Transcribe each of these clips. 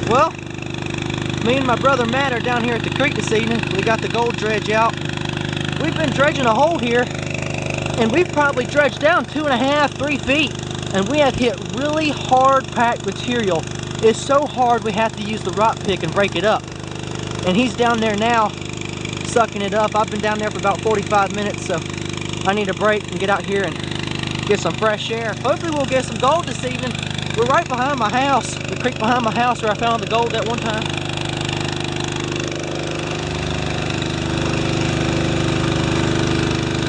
Well, me and my brother Matt are down here at the creek this evening. We got the gold dredge out. We've been dredging a hole here, and we've probably dredged down 2.5, 3 feet, and we have hit really hard packed material. It's so hard we have to use the rock pick and break it up. And he's down there now sucking it up. I've been down there for about 45 minutes, so I need a break and get out here and get some fresh air. Hopefully we'll get some gold this evening. We're right behind my house, the creek behind my house where I found the gold that one time.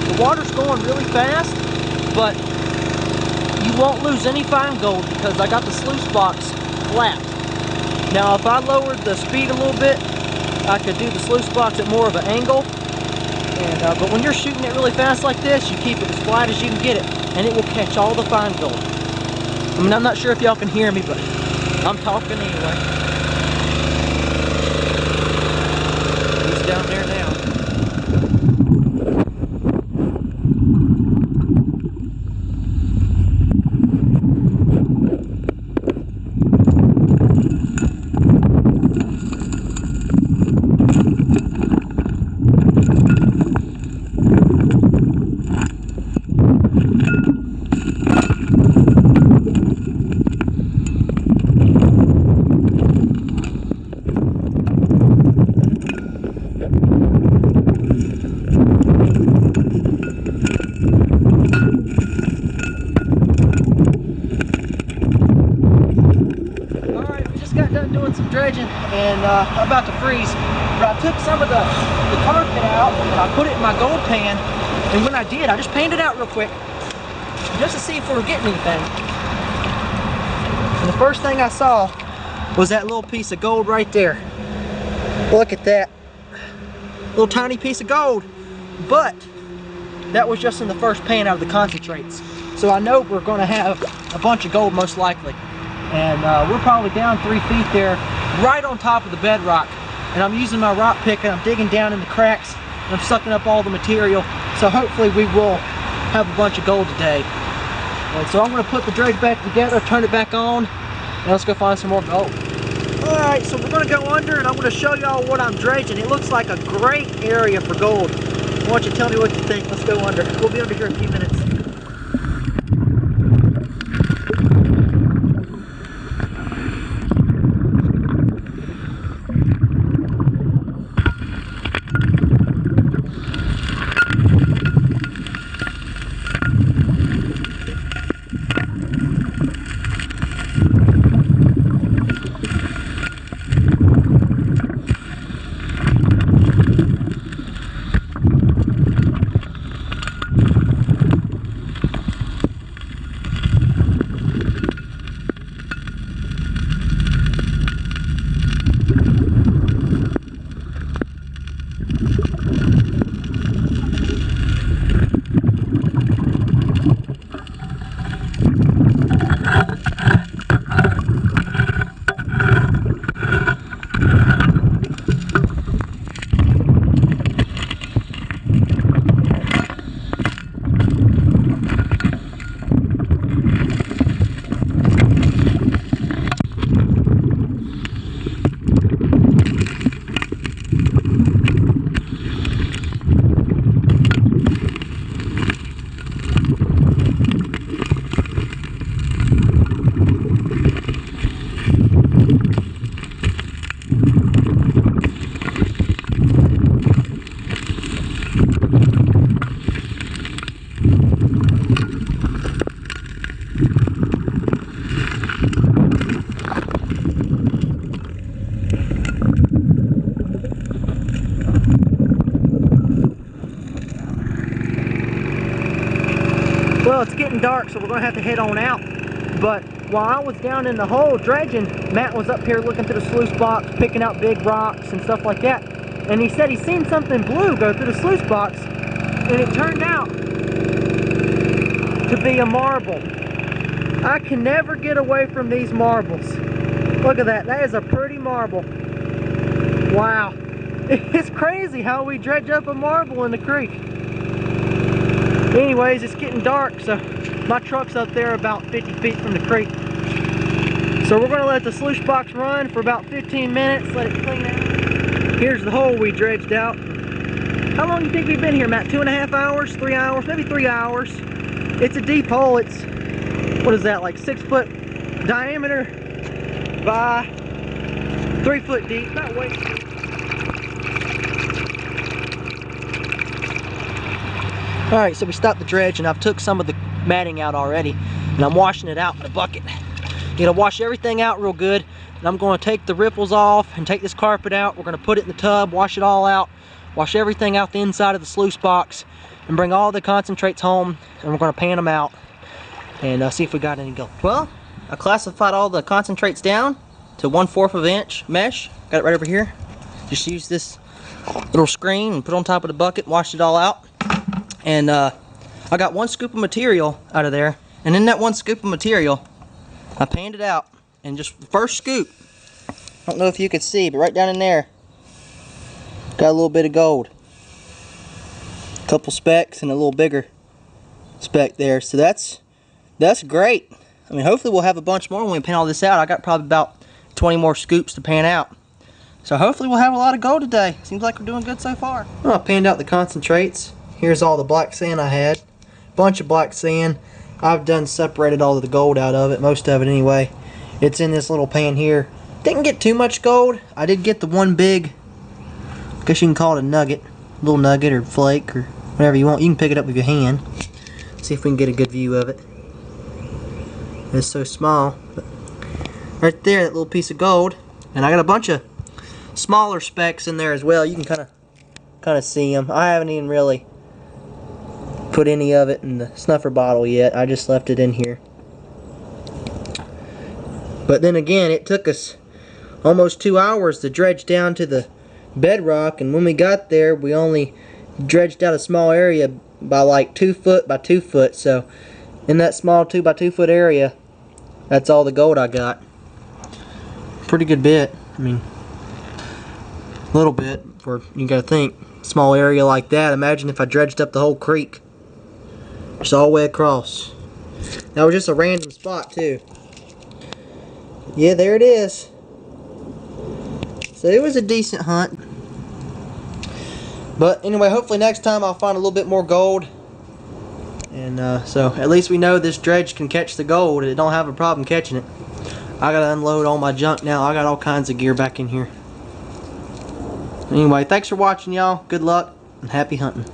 The water's going really fast, but you won't lose any fine gold because I got the sluice box flat. Now if I lowered the speed a little bit, I could do the sluice box at more of an angle. And, but when you're shooting it really fast like this, you keep it as flat as you can get it, and it will catch all the fine gold. I mean, I'm not sure if y'all can hear me, but I'm talking anyway. He's down there now. Some dredging and I'm about to freeze, but I took some of the carpet out and I put it in my gold pan, and when I did, I just panned it out real quick just to see if we were getting anything. And the first thing I saw was that little piece of gold right there. Look at that little tiny piece of gold, but that was just in the first pan out of the concentrates, so I know we're going to have a bunch of gold most likely. And we're probably down 3 feet there, right on top of the bedrock. And I'm using my rock pick and I'm digging down in the cracks and I'm sucking up all the material. So hopefully we will have a bunch of gold today. And so I'm going to put the dredge back together, turn it back on, and let's go find some more gold. Alright, so we're going to go under and I'm going to show y'all what I'm dredging. It looks like a great area for gold. I want you to tell me what you think. Let's go under. We'll be under here in a few minutes. Well, it's getting dark, so we're going to have to head on out. But while I was down in the hole dredging, Matt was up here looking through the sluice box, picking out big rocks and stuff like that. And he said he seen something blue go through the sluice box, and it turned out to be a marble. I can never get away from these marbles. Look at that. That is a pretty marble. Wow. It's crazy how we dredge up a marble in the creek. Anyways, it's getting dark, so my truck's up there about 50 feet from the creek. So we're going to let the sluice box run for about 15 minutes, let it clean out. Here's the hole we dredged out. How long do you think we've been here, Matt? 2.5 hours? 3 hours? Maybe 3 hours. It's a deep hole. It's, what is that, like 6 foot diameter by 3 foot deep. Not way deep. Alright, so we stopped the dredge and I've took some of the matting out already and I'm washing it out in a bucket. You gotta wash everything out real good, and I'm going to take the ripples off and take this carpet out. We're going to put it in the tub, wash it all out, wash everything out the inside of the sluice box, and bring all the concentrates home, and we're going to pan them out and see if we got any gold. Well, I classified all the concentrates down to 1/4 of an inch mesh. Got it right over here. Just use this little screen and put it on top of the bucket, washed it all out, and I got 1 scoop of material out of there, and in that 1 scoop of material I panned it out, and just the first scoop, I don't know if you could see, but right down in there, got a little bit of gold. A couple specks and a little bigger speck there, so that's great. I mean, hopefully we'll have a bunch more when we pan all this out. I got probably about 20 more scoops to pan out. So hopefully we'll have a lot of gold today. Seems like we're doing good so far. Well, I panned out the concentrates. Here's all the black sand I had. Bunch of black sand. I've done separated all of the gold out of it, most of it anyway. It's in this little pan here. Didn't get too much gold. I did get the one big, I guess you can call it a nugget, little nugget or flake or whatever you want. You can pick it up with your hand. See if we can get a good view of it. It's so small. But right there, that little piece of gold. And I got a bunch of smaller specks in there as well. You can kind of see them. I haven't even really put any of it in the snuffer bottle yet. I just left it in here. But then again, it took us almost 2 hours to dredge down to the bedrock, and when we got there we only dredged out a small area by like 2 foot by 2 foot. So in that small 2 by 2 foot area, that's all the gold I got. Pretty good bit. I mean, a little bit for, you gotta think, small area like that. Imagine if I dredged up the whole creek. Just all the way across. That was just a random spot too. Yeah, there it is. So it was a decent hunt. But anyway, hopefully next time I'll find a little bit more gold. And so at least we know this dredge can catch the gold. It don't have a problem catching it. I gotta unload all my junk now. I got all kinds of gear back in here. Anyway, thanks for watching, y'all. Good luck and happy hunting.